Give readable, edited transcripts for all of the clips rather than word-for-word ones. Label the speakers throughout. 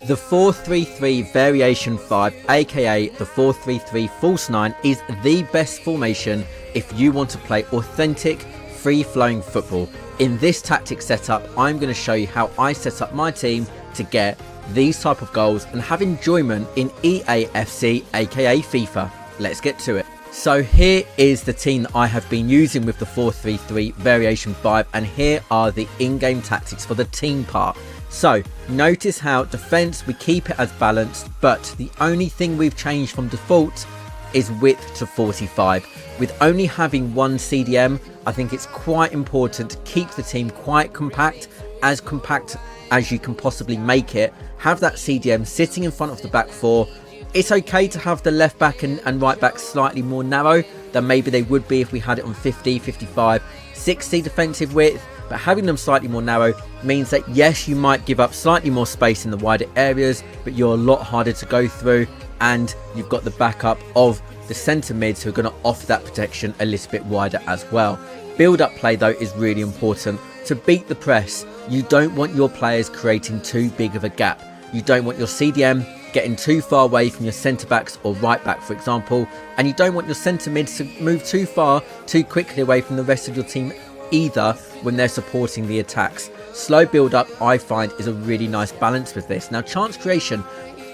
Speaker 1: The 4-3-3 variation 5, aka the 4-3-3 false 9, is the best formation if you want to play authentic, free-flowing football. In this tactic setup, I'm going to show you how I set up my team to get these type of goals and have enjoyment in EAFC, aka FIFA. Let's get to it. So here is the team that I have been using with the 4-3-3 variation 5, and here are the in-game tactics for the team part. So notice how defense, we keep it as balanced, but the only thing we've changed from default is width to 45. With only having one CDM, I think it's quite important to keep the team quite compact as you can possibly make it. Have that CDM sitting in front of the back four. It's okay to have the left back and right back slightly more narrow than maybe they would be if we had it on 50, 55, 60 defensive width. But having them slightly more narrow means that yes, you might give up slightly more space in the wider areas, but you're a lot harder to go through, and you've got the backup of the centre mids who are going to offer that protection a little bit wider as well. Build up play though is really important. To beat the press, you don't want your players creating too big of a gap. You don't want your CDM getting too far away from your centre backs or right back, for example, and you don't want your centre mids to move too far too quickly away from the rest of your team either when they're supporting the attacks. Slow build up, I find, is a really nice balance with this. Now, chance creation,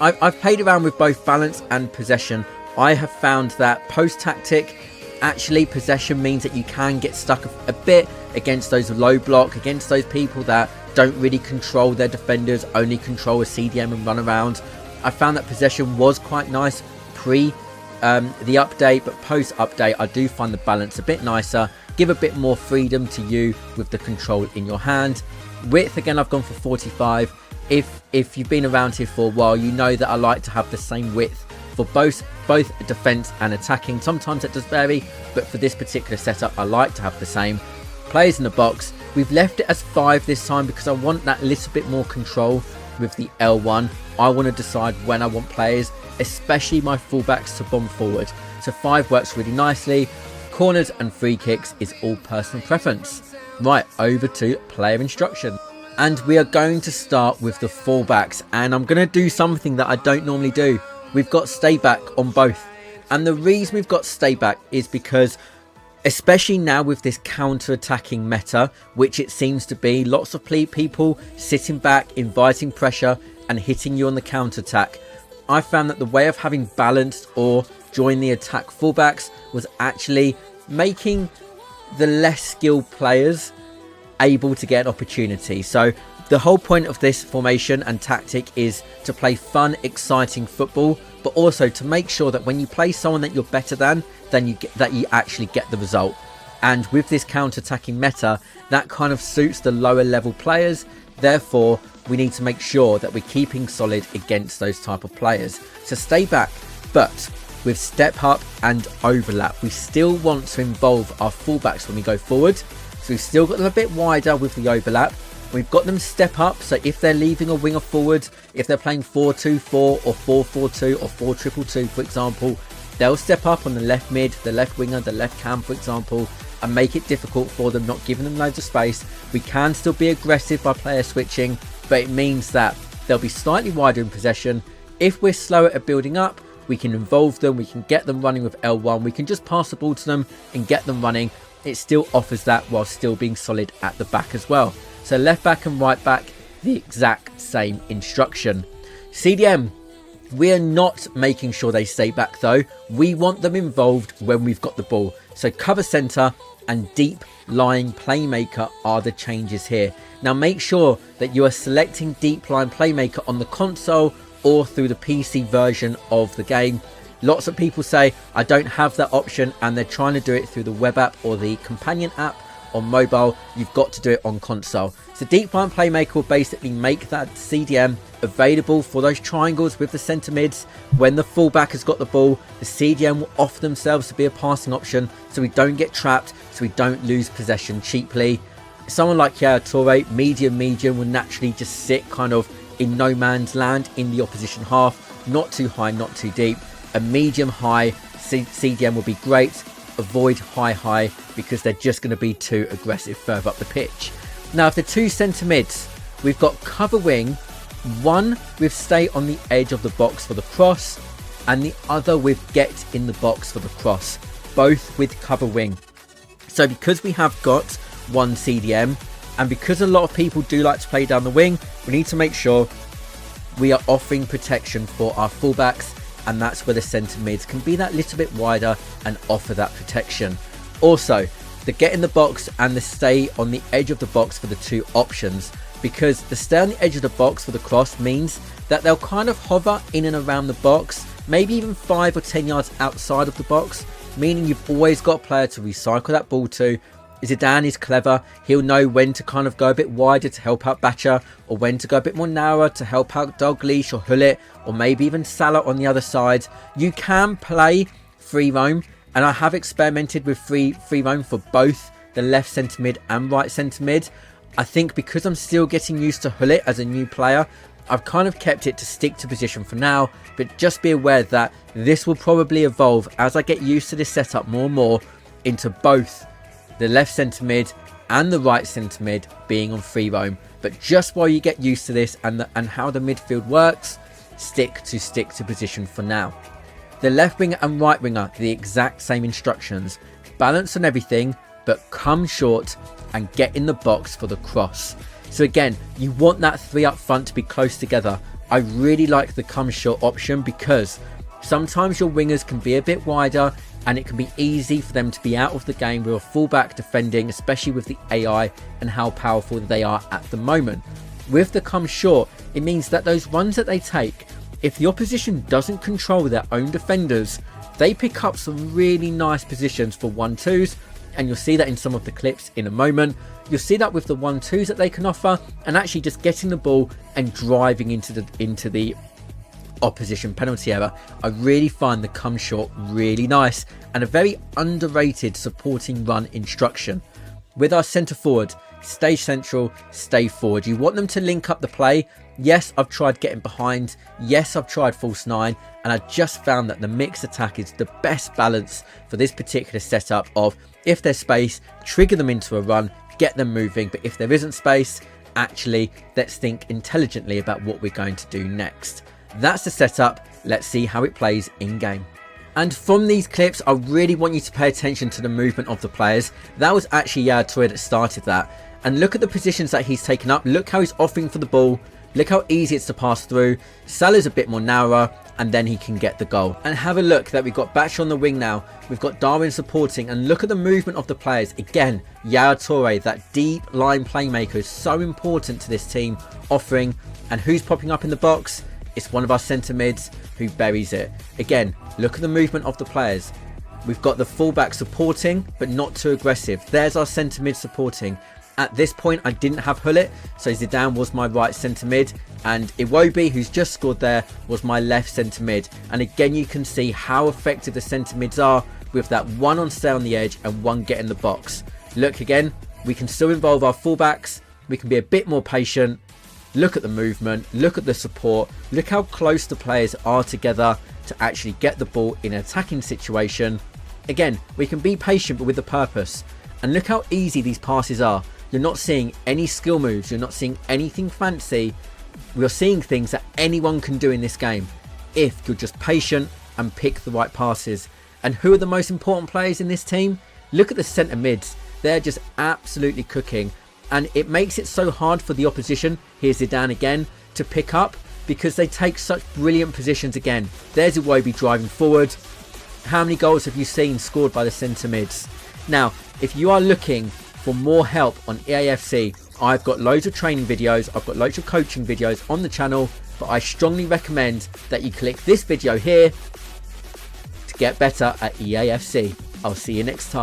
Speaker 1: I've played around with both balance and possession. I have found that post tactic, actually possession means that you can get stuck a bit against those low block, against those people that don't really control their defenders, only control a CDM and run around. I found that possession was quite nice pre the update, but post update I do find the balance a bit nicer, give a bit more freedom to you with the control in your hand. Width, again, I've gone for 45. If you've been around here for a while, you know that I like to have the same width for both defense and attacking. Sometimes it does vary, but for this particular setup I like to have the same. Players in the box, we've left it as 5 this time because I want that little bit more control with the L1. I want to decide when I want players, especially my fullbacks, to bomb forward. So 5 works really nicely. Corners and free kicks is all personal preference. Right, over to player instruction. And we are going to start with the fullbacks, and I'm going to do something that I don't normally do. We've got stay back on both. And the reason we've got stay back is because, especially now with this counter-attacking meta, which it seems to be, lots of people sitting back, inviting pressure and hitting you on the counter-attack. I found that the way of having balanced or join the attack fullbacks was actually making the less skilled players able to get an opportunity. So the whole point of this formation and tactic is to play fun, exciting football, but also to make sure that when you play someone that you're better than you actually get the result. And with this counter-attacking meta, that kind of suits the lower level players. Therefore, we need to make sure that we're keeping solid against those type of players. So stay back, but with step up and overlap, we still want to involve our fullbacks when we go forward. So we've still got them a bit wider with the overlap. We've got them step up, so if they're leaving a winger forward, if they're playing 4-2-4 or 4-4-2 or 4-2-2, for example, they'll step up on the left mid, the left winger, the left cam, for example, and make it difficult for them, not giving them loads of space. We can still be aggressive by player switching, but it means that they'll be slightly wider in possession. If we're slower at building up, we can involve them, we can get them running with L1, we can just pass the ball to them and get them running. It still offers that while still being solid at the back as well. So left back and right back, the exact same instruction. CDM, we are not making sure they stay back though. We want them involved when we've got the ball. So cover centre and deep lying playmaker are the changes here. Now make sure that you are selecting deep line playmaker on the console or through the PC version of the game. Lots of people say I don't have that option, and they're trying to do it through the web app or the companion app on mobile. You've got to do it on console. So deep line playmaker will basically make that CDM available for those triangles with the centre mids. When the fullback has got the ball, the CDM will offer themselves to be a passing option, so we don't get trapped, so we don't lose possession cheaply. Someone like Yaya Toure, medium will naturally just sit kind of in no man's land in the opposition half, not too high, not too deep. A medium high CDM will be great. Avoid high because they're just going to be too aggressive further up the pitch. Now, if the two centre mids, we've got cover wing one with stay on the edge of the box for the cross, and the other with get in the box for the cross, both with cover wing. So because we have got one CDM, and because a lot of people do like to play down the wing, we need to make sure we are offering protection for our fullbacks, and that's where the centre mids can be that little bit wider and offer that protection. Also, the get in the box and the stay on the edge of the box for the two options, because the stay on the edge of the box for the cross means that they'll kind of hover in and around the box, maybe even 5 or 10 yards outside of the box, meaning you've always got a player to recycle that ball to. Zidane is clever. He'll know when to kind of go a bit wider to help out Bacha, or when to go a bit more narrower to help out Dalglish or Hullet, or maybe even Salah on the other side. You can play free roam, and I have experimented with free roam for both the left centre mid and right centre mid. I think because I'm still getting used to Hullet as a new player, I've kind of kept it to stick to position for now, but just be aware that this will probably evolve as I get used to this setup more and more into both the left centre mid and the right centre mid being on free roam. But just while you get used to this and how the midfield works, stick to position for now. The left winger and right winger, the exact same instructions. Balance on everything, but come short and get in the box for the cross. So again, you want that three up front to be close together. I really like the come short option because sometimes your wingers can be a bit wider, and it can be easy for them to be out of the game with a fullback defending, especially with the AI and how powerful they are at the moment. With the come short, it means that those runs that they take, if the opposition doesn't control their own defenders, they pick up some really nice positions for 1-2s, and you'll see that in some of the clips in a moment. You'll see that with the 1-2s that they can offer, and actually just getting the ball and driving into the opposition penalty area. I really find the come short really nice and a very underrated supporting run instruction. With our centre forward, stay central, stay forward. You want them to link up the play. Yes, I've tried getting behind. Yes, I've tried false 9, and I just found that the mixed attack is the best balance for this particular setup of, if there's space, trigger them into a run, get them moving, but if there isn't space, actually let's think intelligently about what we're going to do next. That's the setup. Let's see how it plays in game. And from these clips, I really want you to pay attention to the movement of the players. That was actually Yaya Toure that started that. And look at the positions that he's taken up. Look how he's offering for the ball. Look how easy it's to pass through. Salah's a bit more narrower, and then he can get the goal. And have a look that we've got Bacha on the wing now. We've got Darwin supporting, and look at the movement of the players. Again, Yaya Toure, that deep line playmaker, is so important to this team, offering. And who's popping up in the box? It's one of our centre mids who buries it. Again, look at the movement of the players. We've got the fullback supporting, but not too aggressive. There's our centre mid supporting. At this point, I didn't have Hullet, so Zidane was my right centre mid, and Iwobi, who's just scored there, was my left centre mid. And again, you can see how effective the centre mids are with that one on stay on the edge and one get in the box. Look again, we can still involve our fullbacks. We can be a bit more patient. Look at the movement, look at the support, look how close the players are together to actually get the ball in an attacking situation. Again, we can be patient but with a purpose. And look how easy these passes are. You're not seeing any skill moves, you're not seeing anything fancy. We're seeing things that anyone can do in this game if you're just patient and pick the right passes. And who are the most important players in this team? Look at the centre mids. They're just absolutely cooking. And it makes it so hard for the opposition, here's Zidane again, to pick up because they take such brilliant positions again. There's Iwobi driving forward. How many goals have you seen scored by the centre mids? Now, if you are looking for more help on EAFC, I've got loads of training videos, I've got loads of coaching videos on the channel, but I strongly recommend that you click this video here to get better at EAFC. I'll see you next time.